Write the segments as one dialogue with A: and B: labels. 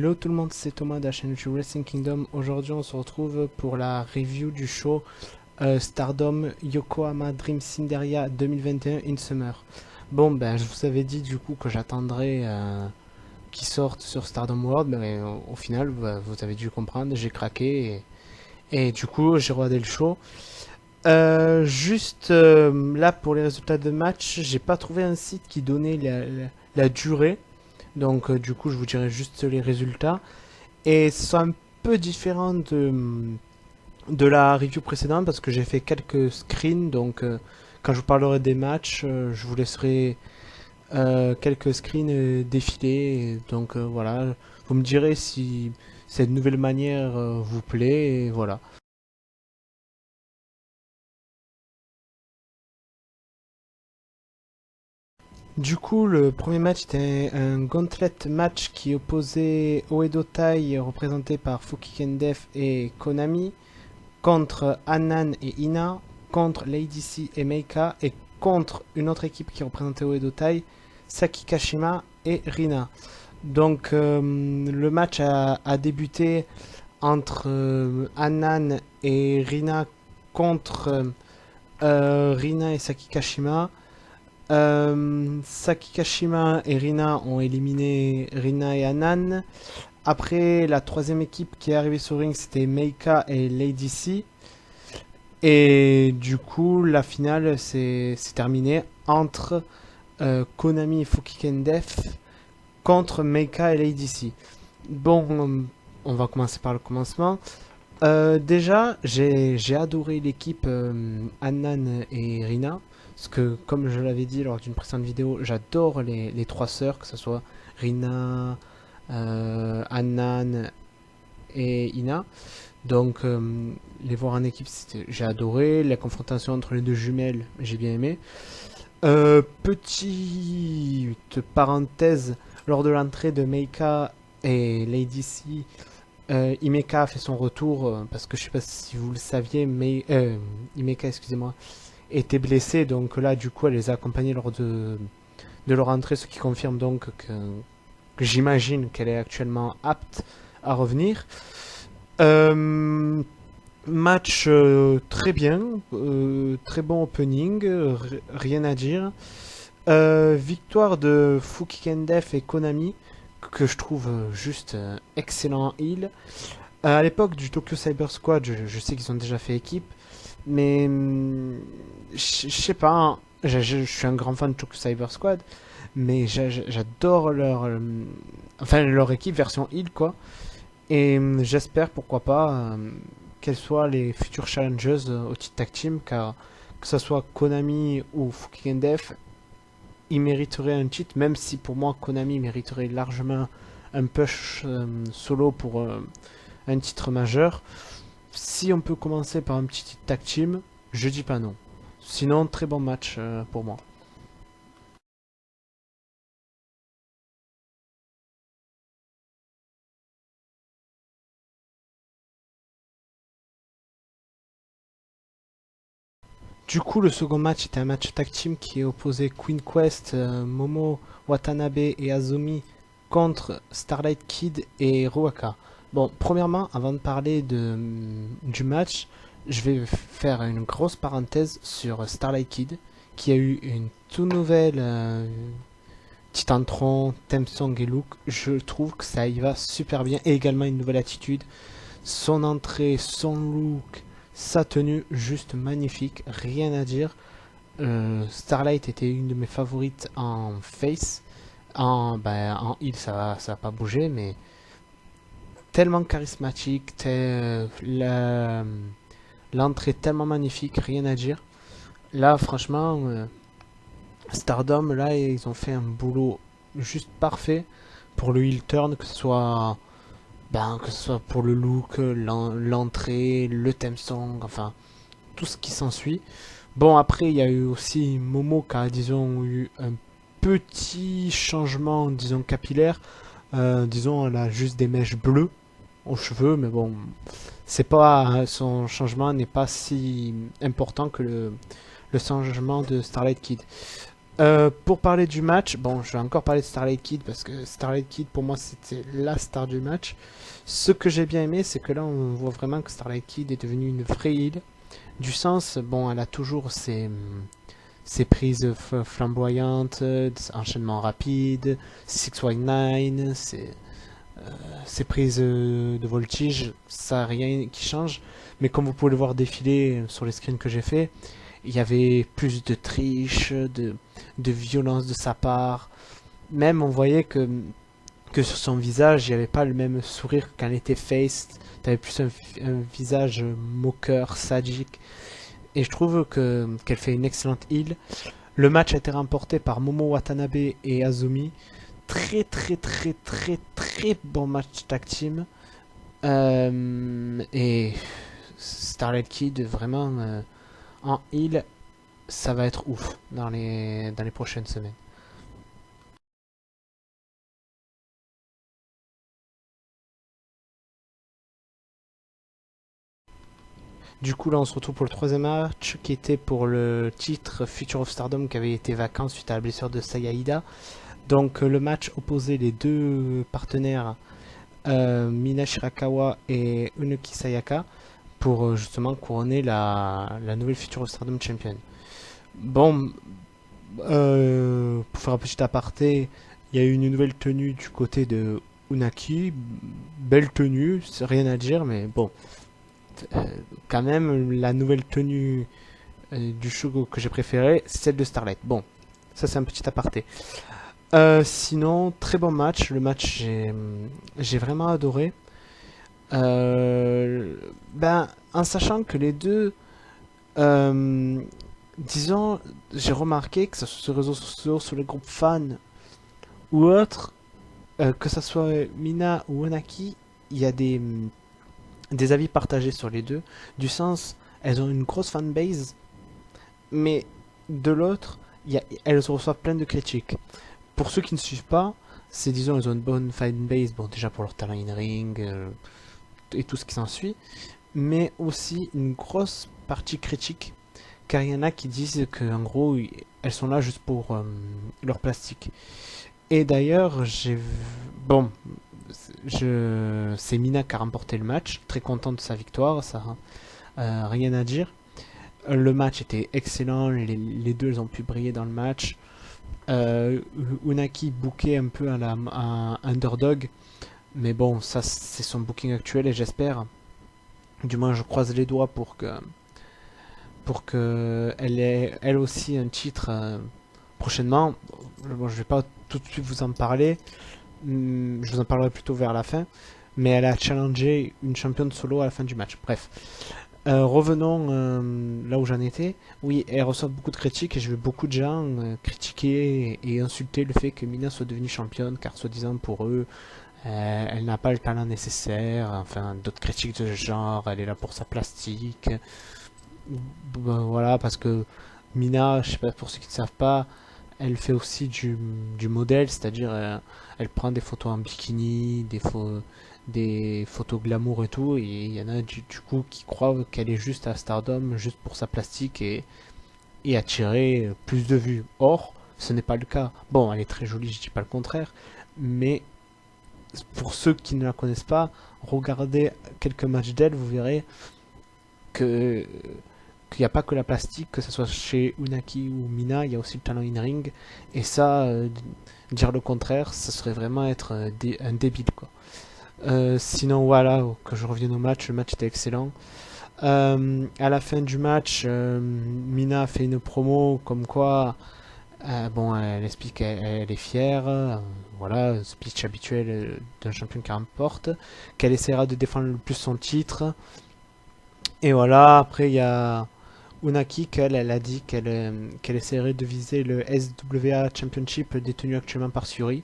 A: Hello tout le monde, c'est Thomas de la chaîne YouTube Wrestling Kingdom. Aujourd'hui on se retrouve pour la review du show Stardom Yokohama Dream Cinderia 2021 in Summer. Bon ben je vous avais dit du coup que j'attendrais qu'il sorte sur Stardom World, mais au final vous avez dû comprendre, j'ai craqué et du coup j'ai regardé le show. Là pour les résultats de match, j'ai pas trouvé un site qui donnait la durée. Donc du coup je vous dirai juste les résultats. Et ce sont un peu différent de la review précédente parce que j'ai fait quelques screens. Donc quand je vous parlerai des matchs, je vous laisserai quelques screens défiler. Donc voilà, vous me direz si cette nouvelle manière vous plaît. Et voilà. Du coup, le premier match était un gauntlet match qui opposait Oedo Tai, représenté par Fukigen Def et Konami, contre Anan et Ina, contre Lady C et Meika, et contre une autre équipe qui représentait Oedo Tai, Saki Kashima et Rina. Donc, le match a débuté entre Anan et Rina contre Rina et Saki Kashima. Saki Kashima et Rina ont éliminé Rina et Anan. Après, la troisième équipe qui est arrivée sur le ring, c'était Meika et Lady C. Et du coup, la finale s'est terminée entre Konami et Fukigen Def contre Meika et Lady C. Bon, on va commencer par le commencement. Déjà, j'ai adoré l'équipe Anan et Rina. Parce que, comme je l'avais dit lors d'une précédente vidéo, j'adore les trois sœurs, que ce soit Rina, Anan et Ina. Donc, les voir en équipe, j'ai adoré. La confrontation entre les deux jumelles, j'ai bien aimé. Petite parenthèse, lors de l'entrée de Meika et Lady C, Himeka a fait son retour, parce que je sais pas si vous le saviez, mais Himeka, excusez-moi, était blessée, donc là du coup elle les a accompagnés lors de leur entrée, ce qui confirme donc que j'imagine qu'elle est actuellement apte à revenir. Match très bien, très bon opening, rien à dire. Victoire de Fukigen Def et Konami, que je trouve juste excellent heel. À l'époque du Tokyo Cyber Squad, je sais qu'ils ont déjà fait équipe, mais je sais pas, hein, je suis un grand fan de Tokyo Cyber Squad, mais j'adore enfin leur équipe version heel quoi. Et j'espère pourquoi pas qu'elles soient les futures challengers au titre tag team, car que ce soit Konami ou Fukigen Def, ils mériteraient un titre, même si pour moi Konami mériterait largement un push solo pour un titre majeur. Si on peut commencer par un petit titre tag team, je dis pas non. Sinon, très bon match pour moi. Du coup, le second match était un match tag team qui opposait Queen Quest, Momo Watanabe et Azumi contre Starlight Kid et Ruaka. Bon, premièrement, avant de parler du match, je vais faire une grosse parenthèse sur Starlight Kid, qui a eu une toute nouvelle Titantron, theme song et look. Je trouve que ça y va super bien, et également une nouvelle attitude. Son entrée, son look, sa tenue, juste magnifique, rien à dire. Starlight était une de mes favorites en face. En heel, ça va pas bouger, mais tellement charismatique, l'entrée tellement magnifique, rien à dire. Là, franchement, Stardom, là, ils ont fait un boulot juste parfait pour le heel turn, que ce soit pour le look, l'entrée, le theme song, enfin, tout ce qui s'ensuit. Bon, après, il y a eu aussi Momo qui a, disons, eu un petit changement, disons, capillaire. Disons, elle a juste des mèches bleues aux cheveux, mais bon, c'est pas, son changement n'est pas si important que le changement de Starlight Kid. Pour parler du match, bon, je vais encore parler de Starlight Kid parce que Starlight Kid pour moi c'était la star du match. Ce que j'ai bien aimé, c'est que là on voit vraiment que Starlight Kid est devenue une vraie heal. Du sens, bon, elle a toujours ses prises flamboyantes, des enchaînements rapides, 619, ses prises de voltige, ça rien qui change. Mais comme vous pouvez le voir défiler sur les screens que j'ai fait, il y avait plus de triche, de violence de sa part. Même on voyait que sur son visage, il n'y avait pas le même sourire quand elle était faced. T'avais plus un visage moqueur, sadique. Et je trouve qu'elle fait une excellente heal. Le match a été remporté par Momo Watanabe et Azumi. Très très très très très bon match tag team. Et Starlight Kid, vraiment, en heal, ça va être ouf dans les prochaines semaines. Du coup, là, on se retrouve pour le troisième match qui était pour le titre Future of Stardom qui avait été vacant suite à la blessure de Sayahida. Donc, le match opposait les deux partenaires Mina Shirakawa et Unuki Sayaka pour justement couronner la nouvelle Future of Stardom Champion. Bon, pour faire un petit aparté, il y a eu une nouvelle tenue du côté de Unaki. Belle tenue, c'est rien à dire, mais bon, euh, quand même, la nouvelle tenue du show que j'ai préférée, c'est celle de Starlight. Bon, ça c'est un petit aparté. Sinon, très bon match. Le match, j'ai vraiment adoré. Ben, en sachant que les deux, euh, disons, j'ai remarqué que ce soit sur les réseaux sociaux, sur les groupes fans ou autres, que ce soit Mina ou Onaki, il y a des avis partagés sur les deux. Du sens, elles ont une grosse fanbase, mais de l'autre, elles reçoivent plein de critiques. Pour ceux qui ne suivent pas, c'est disons, elles ont une bonne fanbase, bon, déjà pour leur talent in-ring et tout ce qui s'ensuit, mais aussi une grosse partie critique, car il y en a qui disent qu'en gros, elles sont là juste pour leur plastique. Et d'ailleurs, bon, c'est Mina qui a remporté le match, très content de sa victoire, ça, rien à dire. Le match était excellent, les deux elles ont pu briller dans le match. Euh, Unaki bookait un peu à underdog, mais bon, ça c'est son booking actuel et j'espère, du moins je croise les doigts pour que elle ait elle aussi un titre prochainement. Bon, je vais pas tout de suite vous en parler, je vous en parlerai plutôt vers la fin, mais elle a challengé une championne solo à la fin du match. Bref, revenons là où j'en étais. Oui, elle reçoit beaucoup de critiques et j'ai vu beaucoup de gens critiquer et insulter le fait que Mina soit devenue championne, car soi-disant pour eux, elle n'a pas le talent nécessaire. Enfin, d'autres critiques de ce genre, elle est là pour sa plastique. Ben, voilà, parce que Mina, je sais pas pour ceux qui ne savent pas, elle fait aussi du modèle, c'est-à-dire elle prend des photos en bikini, des photos glamour et tout, et il y en a du coup qui croient qu'elle est juste à Stardom, juste pour sa plastique et attirer plus de vues. Or, ce n'est pas le cas. Bon, elle est très jolie, je dis pas le contraire, mais pour ceux qui ne la connaissent pas, regardez quelques matchs d'elle, vous verrez que qu'il n'y a pas que la plastique, que ce soit chez Unaki ou Mina, il y a aussi le talent in-ring. Et ça, dire le contraire, ça serait vraiment être un débile, quoi. Sinon, voilà, que je revienne au match, le match était excellent. À la fin du match, Mina a fait une promo comme quoi, bon, elle explique qu'elle est fière, voilà, speech habituel d'un champion qui remporte, qu'elle essaiera de défendre le plus son titre. Et voilà, après il y a Unaki, elle a dit qu'elle essaierait de viser le SWA Championship détenu actuellement par Suri.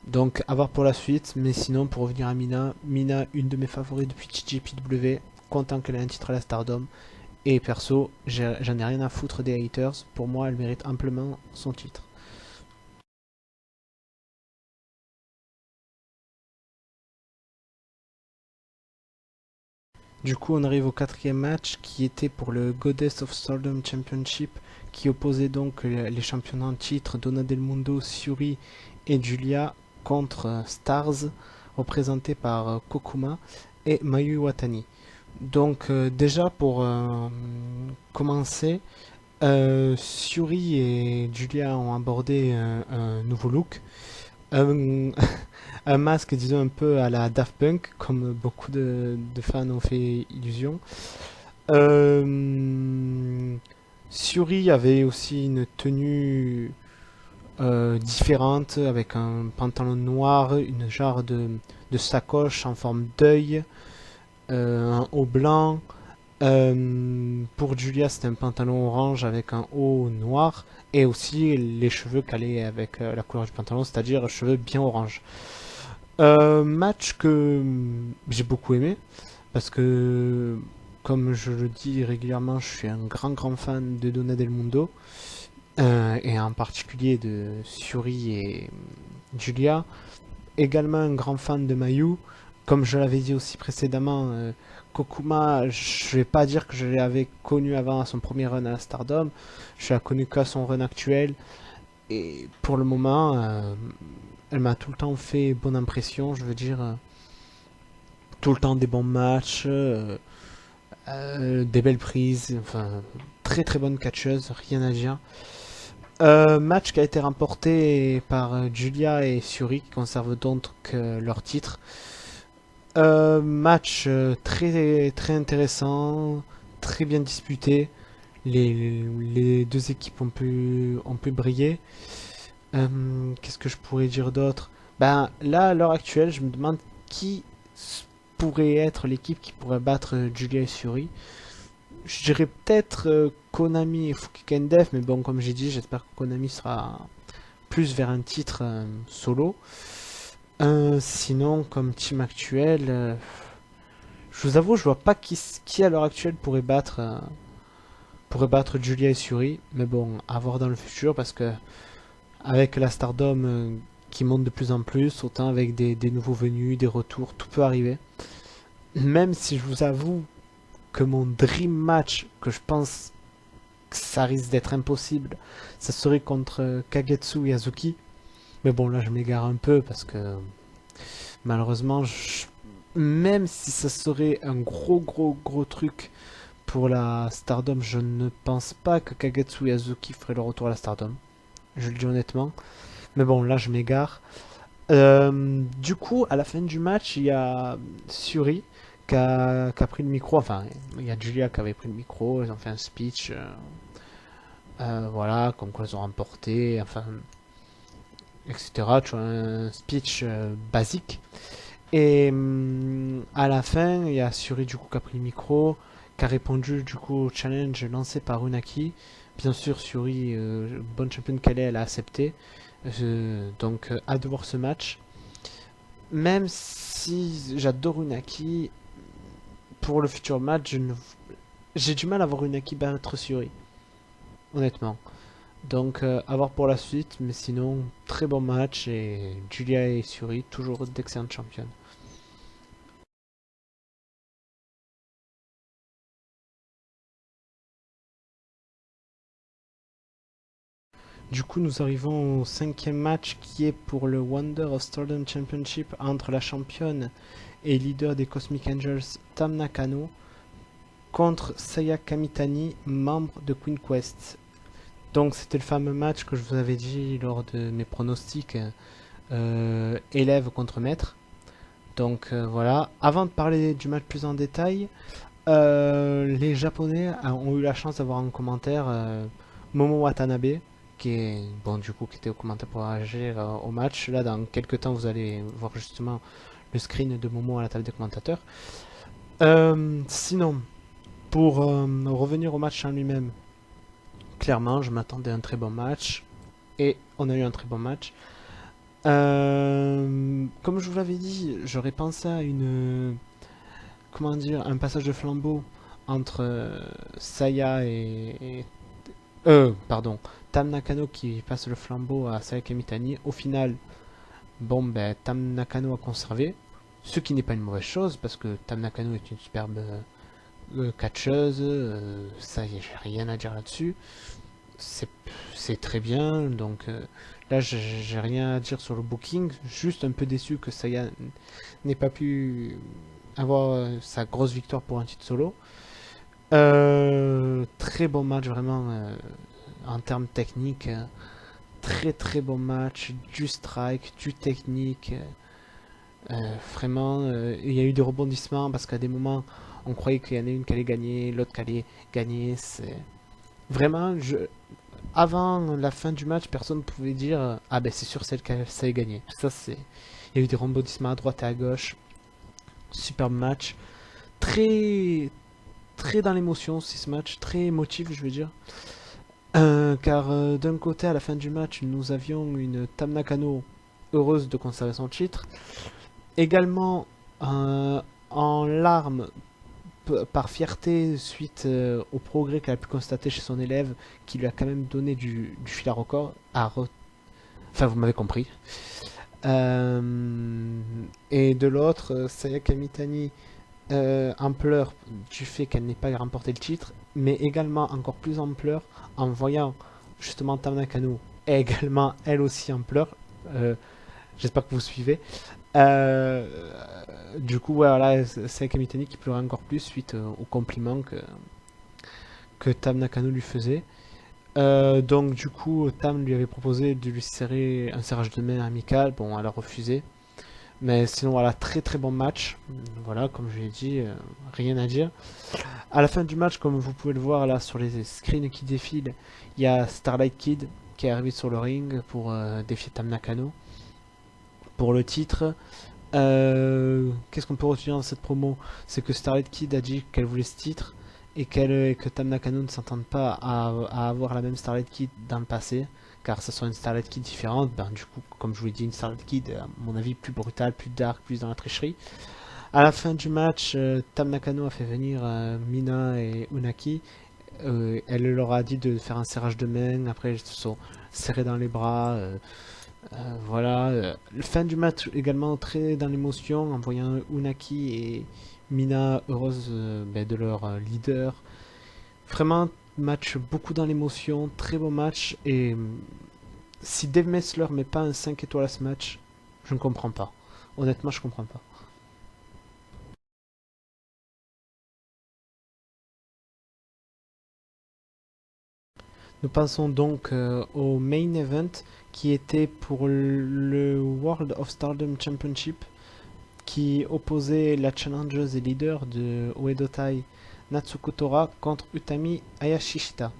A: Donc à voir pour la suite, mais sinon pour revenir à Mina, Mina une de mes favoris depuis TJPW, content qu'elle ait un titre à la Stardom. Et perso, j'en ai rien à foutre des haters, pour moi elle mérite amplement son titre. Du coup, on arrive au quatrième match qui était pour le Goddess of Stardom Championship qui opposait donc les championnats en titre Donna Del Mundo, Syuri et Julia contre Stars représentés par Kokuma et Mayu Watani. Donc déjà pour commencer, Syuri et Julia ont abordé un nouveau look. Un, un masque, disons, un peu à la Daft Punk, comme beaucoup de fans ont fait illusion. Euh, Syuri avait aussi une tenue différente, avec un pantalon noir, une genre de sacoche en forme d'œil, un haut blanc. Pour Julia, c'était un pantalon orange avec un haut noir et aussi les cheveux calés avec la couleur du pantalon, c'est-à-dire cheveux bien orange. Match que j'ai beaucoup aimé parce que, comme je le dis régulièrement, je suis un grand fan de Donna Del Mundo et en particulier de Suri et Julia. Également un grand fan de Mayu. Comme je l'avais dit aussi précédemment, Kokuma, je vais pas dire que je l'avais connu avant à son premier run à la Stardom. Je l'ai connu qu'à son run actuel. Et pour le moment, elle m'a tout le temps fait bonne impression. Je veux dire, tout le temps des bons matchs, des belles prises. Enfin, très bonne catcheuse, rien à dire. Match qui a été remporté par Julia et Suri qui conservent donc leur titre. Match très intéressant, très bien disputé. Les deux équipes ont pu briller. Qu'est-ce que je pourrais dire d'autre? Ben là, à l'heure actuelle, je me demande qui pourrait être l'équipe qui pourrait battre Julia et Suri. Je dirais peut-être Konami et Fukigen Def, mais bon, comme j'ai dit, j'espère que Konami sera plus vers un titre solo. Sinon, comme team actuel, je vous avoue, je vois pas qui à l'heure actuelle pourrait battre Julia et Suri. Mais bon, à voir dans le futur parce que avec la Stardom qui monte de plus en plus, autant avec des nouveaux venus, des retours, tout peut arriver. Même si je vous avoue que mon dream match, que je pense que ça risque d'être impossible, ça serait contre Kagetsu et Azuki. Mais bon, là je m'égare un peu parce que malheureusement, même si ça serait un gros truc pour la Stardom, je ne pense pas que Kagetsu et Azuki feraient le retour à la Stardom. Je le dis honnêtement. Mais bon, là je m'égare. Du coup, à la fin du match, il y a Suri qui a pris le micro. Enfin, il y a Julia qui avait pris le micro. Ils ont fait un speech. Voilà, comme quoi ils ont remporté. Enfin, etc. Tu vois, un speech basique. Et à la fin, il y a Suri du coup qui a pris le micro, qui a répondu du coup au challenge lancé par Unaki. Bien sûr, Suri, bonne championne qu'elle est, elle a accepté. Donc, hâte de voir ce match. Même si j'adore Unaki, pour le futur match, j'ai du mal à voir Unaki battre Suri, honnêtement. Donc, à voir pour la suite, mais sinon, très bon match et Julia et Suri, toujours d'excellentes championnes. Du coup, nous arrivons au cinquième match qui est pour le Wonder of Stardom Championship entre la championne et leader des Cosmic Angels Tam Nakano contre Saya Kamitani, membre de Queen Quest. Donc c'était le fameux match que je vous avais dit lors de mes pronostics élève contre maître. Donc voilà, avant de parler du match plus en détail, les Japonais ont eu la chance d'avoir en commentaire Momo Watanabe, qui est bon du coup qui était au commentaire pour réagir au match. Là, dans quelques temps, vous allez voir justement le screen de Momo à la table des commentateurs. Sinon, pour revenir au match en lui-même, clairement, je m'attendais à un très bon match et on a eu un très bon match. Comme je vous l'avais dit, j'aurais pensé à comment dire, un passage de flambeau entre Saya pardon, Tam Nakano qui passe le flambeau à Saya Kamitani. Au final, bon, ben, Tam Nakano a conservé. Ce qui n'est pas une mauvaise chose, parce que Tam Nakano est une superbe catcheuse, ça, j'ai rien à dire là-dessus. C'est c'est très bien, donc là, j'ai rien à dire sur le booking. Juste un peu déçu que Saya n'ait pas pu avoir sa grosse victoire pour un titre solo. Très bon match, vraiment, en termes techniques. Très très bon match, du strike, du technique. Vraiment, il y a eu des rebondissements parce qu'à des moments, on croyait qu'il y en a une qui allait gagner, l'autre qui allait gagner. C'est vraiment, avant la fin du match, personne ne pouvait dire ah ben c'est sûr celle qui allait gagner. Ça c'est, il y a eu des rebondissements à droite et à gauche. Superbe match, très très dans l'émotion c'est ce match, très émotif je veux dire. Car d'un côté à la fin du match, nous avions une Tam Nakano heureuse de conserver son titre. Également en larmes par fierté suite au progrès qu'elle a pu constater chez son élève qui lui a quand même donné du fil à record. Enfin, vous m'avez compris. Et de l'autre, Sayaka Mitani en pleurs du fait qu'elle n'ait pas remporté le titre, mais également encore plus en pleurs en voyant justement Tam Nakano également elle aussi en pleurs. Euh, J'espère que vous suivez. Euh, du coup, ouais, voilà, c'est Kamitani qui pleurait encore plus suite aux compliments que Tam Nakano lui faisait. Donc, du coup, Tam lui avait proposé de lui serrer un serrage de main amical. Bon, elle a refusé. Mais sinon, voilà, très très bon match. Voilà, comme je l'ai dit, rien à dire. À la fin du match, comme vous pouvez le voir là sur les screens qui défilent, il y a Starlight Kid qui est arrivé sur le ring pour défier Tam Nakano pour le titre. Qu'est-ce qu'on peut retenir dans cette promo? C'est que Starlight Kid a dit qu'elle voulait ce titre et que Tam Nakano ne s'entende pas à avoir la même Starlight Kid dans le passé, car ce soit une Starlight Kid différente. Ben, du coup, comme je vous l'ai dit, une Starlight Kid, à mon avis, plus brutale, plus dark, plus dans la tricherie. À la fin du match, Tam Nakano a fait venir Mina et Unaki. Elle leur a dit de faire un serrage de main, après ils se sont serrés dans les bras. Voilà, la fin du match également très dans l'émotion en voyant Unaki et Mina heureuses ben, de leur leader. Vraiment, match beaucoup dans l'émotion, très beau match. Et si Dave Messler met pas un 5 étoiles à ce match, je ne comprends pas. Honnêtement, je comprends pas. Nous passons donc au main event qui était pour le World of Stardom Championship qui opposait la challengeuse et leader de Oedo Tai Natsuko Tora contre Utami Hayashishita.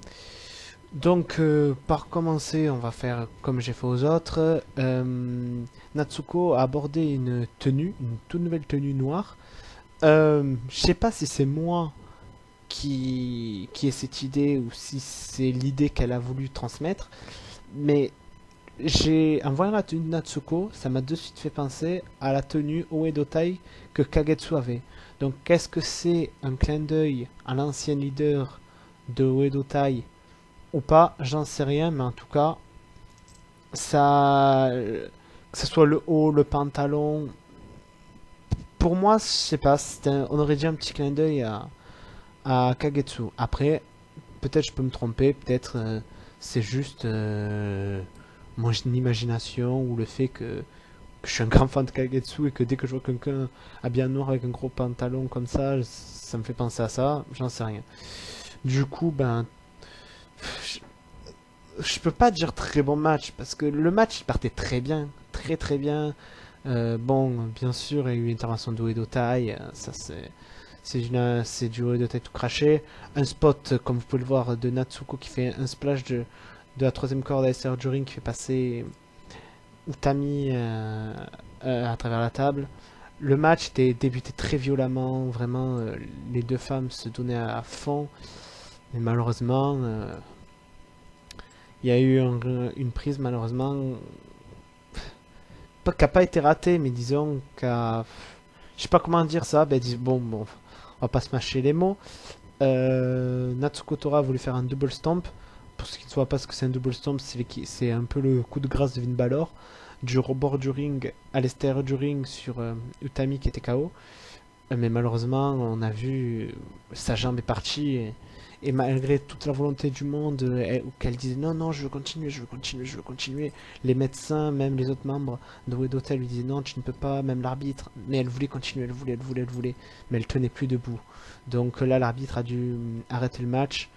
A: Donc, par commencer, on va faire comme j'ai fait aux autres. Natsuko a abordé une tenue, une toute nouvelle tenue noire. Je sais pas si c'est moi qui ai cette idée ou si c'est l'idée qu'elle a voulu transmettre, mais en voyant la tenue de Natsuko, ça m'a de suite fait penser à la tenue Oedo Tai que Kagetsu avait. Donc, qu'est-ce que c'est un clin d'œil à l'ancien leader de Oedo Tai ou pas, j'en sais rien, mais en tout cas, ça, que ce soit le haut, le pantalon, pour moi, je sais pas, on aurait dit un petit clin d'œil à Kagetsu. Après, peut-être je peux me tromper, peut-être c'est juste mon imagination ou le fait que je suis un grand fan de Kagetsu et que dès que je vois quelqu'un habillé en noir avec un gros pantalon comme ça me fait penser à ça, j'en sais rien. Du coup, ben, je peux pas dire très bon match parce que le match il partait très bien, très très bien. Bon, bien sûr, il y a eu une intervention de Uedo Tai, ça c'est du Uedo Tai tout craché. Un spot, comme vous pouvez le voir, de Natsuko qui fait un splash de la troisième corde à SR Juring qui fait passer Utami à travers la table. Le match était débuté très violemment, vraiment, les deux femmes se donnaient à fond, mais malheureusement, il y a eu une prise malheureusement pas qui a pas été ratée, mais disons qu'a, je sais pas comment dire ça. Ben bon, on va pas se mâcher les mots. Natsuko Tora a voulu faire un double stomp. Pour ceux qui ne savent pas ce que c'est un double stomp, c'est un peu le coup de grâce de Finn Balor. du rebord du ring à l'extérieur du ring sur Utami qui était KO. Mais malheureusement, on a vu sa jambe est partie et malgré toute la volonté du monde, qu'elle disait non, non, je veux continuer, je veux continuer, je veux continuer. Les médecins, même les autres membres de Wedota lui disaient non, tu ne peux pas, même l'arbitre. Mais elle voulait continuer, elle voulait, elle voulait, elle voulait. Mais elle tenait plus debout. Donc là, l'arbitre a dû arrêter le match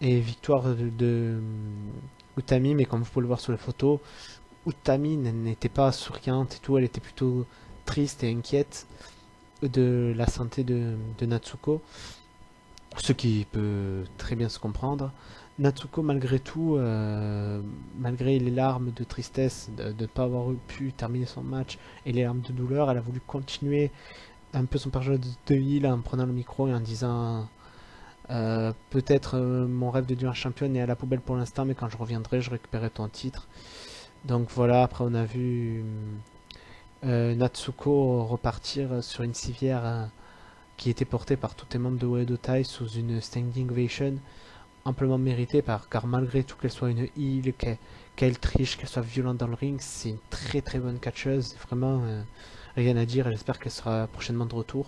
A: et victoire de Utami. Mais comme vous pouvez le voir sur les photos, Utami n'était pas souriante et tout, elle était plutôt triste et inquiète de la santé de Natsuko, ce qui peut très bien se comprendre. Natsuko, malgré tout, malgré les larmes de tristesse de ne pas avoir pu terminer son match et les larmes de douleur, elle a voulu continuer un peu son personnage de heal en prenant le micro et en disant peut-être mon rêve de devenir championne est à la poubelle pour l'instant, mais quand je reviendrai, je récupérerai ton titre. Donc voilà, après on a vu Natsuko repartir sur une civière qui était portée par tous les membres de Oedo Tai sous une standing ovation amplement méritée car malgré tout qu'elle soit une heal, qu'elle triche, qu'elle soit violente dans le ring, c'est une très très bonne catcheuse, vraiment rien à dire et j'espère qu'elle sera prochainement de retour.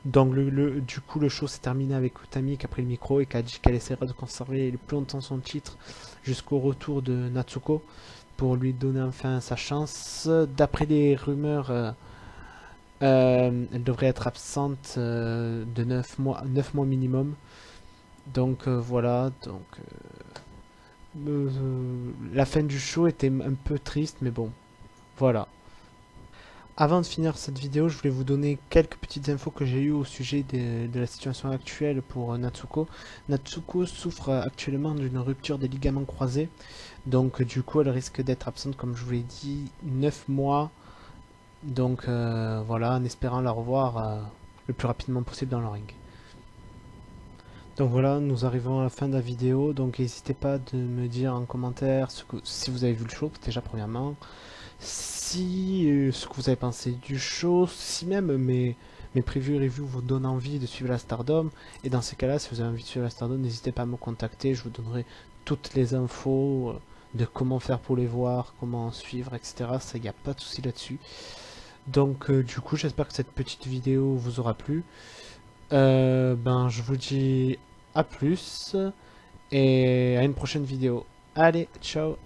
A: Donc du coup le show s'est terminé avec Utami qui a pris le micro et qui a dit qu'elle essaiera de conserver le plus longtemps son titre jusqu'au retour de Natsuko pour lui donner enfin sa chance. D'après les rumeurs, elle devrait être absente de 9 mois minimum. Donc voilà, donc la fin du show était un peu triste, mais bon, voilà. Avant de finir cette vidéo, je voulais vous donner quelques petites infos que j'ai eues au sujet de la situation actuelle pour Natsuko. Natsuko souffre actuellement d'une rupture des ligaments croisés, donc du coup elle risque d'être absente, comme je vous l'ai dit, 9 mois. Donc voilà, en espérant la revoir le plus rapidement possible dans le ring. Donc voilà, nous arrivons à la fin de la vidéo, donc n'hésitez pas de me dire en commentaire si vous avez vu le show, déjà premièrement, si ce que vous avez pensé du show, si même mes previews et reviews vous donnent envie de suivre la Stardom, et dans ces cas-là, si vous avez envie de suivre la Stardom, n'hésitez pas à me contacter, je vous donnerai toutes les infos de comment faire pour les voir, comment suivre, etc. Ça, il n'y a pas de souci là-dessus. Donc du coup, j'espère que cette petite vidéo vous aura plu. Ben, je vous dis à plus et à une prochaine vidéo. Allez, ciao!